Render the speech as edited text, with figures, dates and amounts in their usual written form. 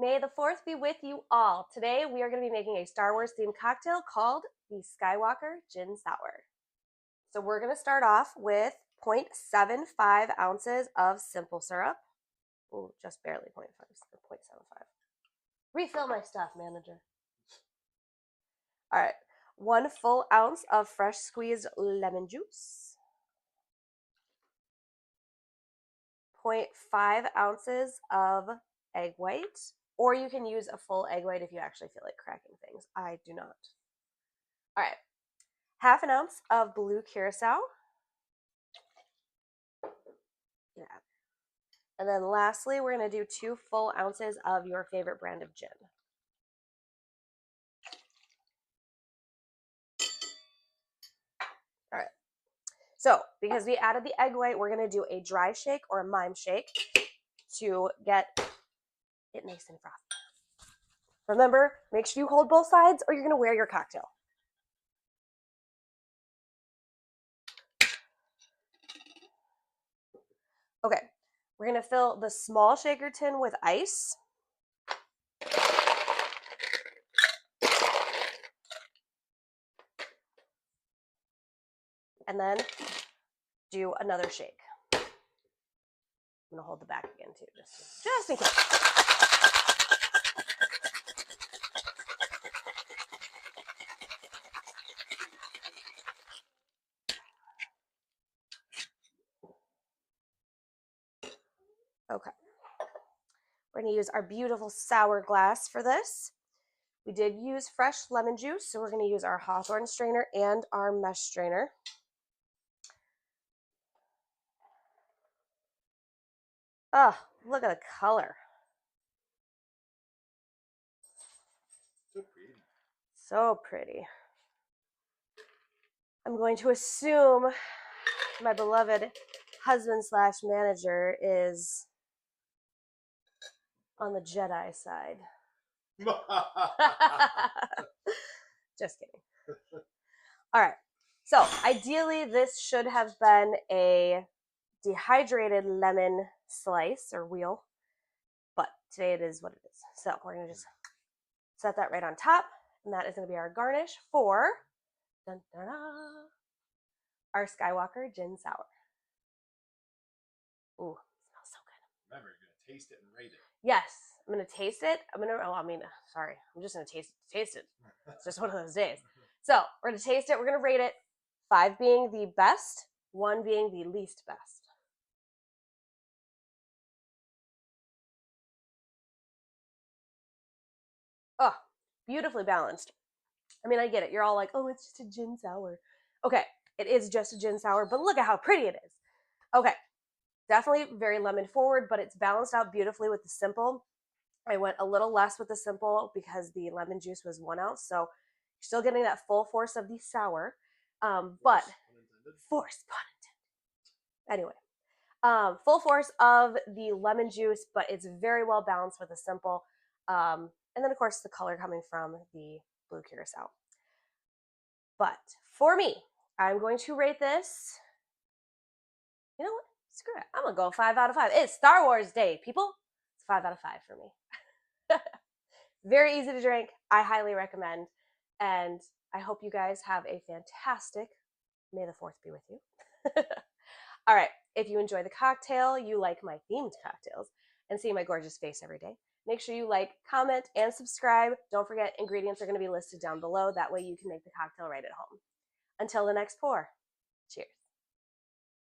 May the 4th be with you all. Today we are going to be making a Star Wars themed cocktail called the Skywalker Gin Sour. So we're going to start off with 0.75 ounces of simple syrup. Ooh, just barely 0.75. Refill my stuff, manager. All right, 1 full ounce of fresh squeezed lemon juice. 0.5 ounces of egg white, or you can use a full egg white if you actually feel like cracking things. I do not. All right, half an ounce of Blue Curaçao. Yeah. And then lastly, we're going to do 2 full ounces of your favorite brand of gin. All right. So because we added the egg white, we're going to do a dry shake or a mime shake to get it nice and frothy. Remember, make sure you hold both sides or you're going to wear your cocktail. Okay, we're going to fill the small shaker tin with ice. And then do another shake. I'm going to hold the back again too, just in case. Okay. We're going to use our beautiful sour glass for this. We did use fresh lemon juice, so we're going to use our Hawthorne strainer and our mesh strainer. Oh, look at the color. So pretty. So pretty. I'm going to assume my beloved husband / manager is on the Jedi side. Just kidding. All right. So ideally, this should have been a dehydrated lemon slice or wheel, but today it is what it is. So we're going to just set that right on top, and that is going to be our garnish for our Skywalker Gin Sour. Ooh, smells so good. Remember, you're going to taste it and rate it. Yes, I'm going to taste it. I'm just going to taste it. It's just one of those days. So we're going to taste it. We're going to rate it. 5 being the best, 1 being the least best. Oh, beautifully balanced. I mean, I get it. You're all like, oh, it's just a gin sour. Okay, it is just a gin sour, but look at how pretty it is. Okay, definitely very lemon forward, but it's balanced out beautifully with the simple. I went a little less with the simple because the lemon juice was 1 ounce, so you're still getting that full force of the sour, but force, pun intended. Anyway, full force of the lemon juice, but it's very well balanced with the simple, and then of course the color coming from the Blue Curaçao. But for me, I'm going to rate this. You know what? Screw it. I'm going to go 5 out of 5. It's Star Wars Day, people. It's 5 out of 5 for me. Very easy to drink. I highly recommend. And I hope you guys have a fantastic May the 4th be with you. All right. If you enjoy the cocktail, you like my themed cocktails, and see my gorgeous face every day, make sure you like, comment, and subscribe. Don't forget, ingredients are going to be listed down below. That way you can make the cocktail right at home. Until the next pour, cheers.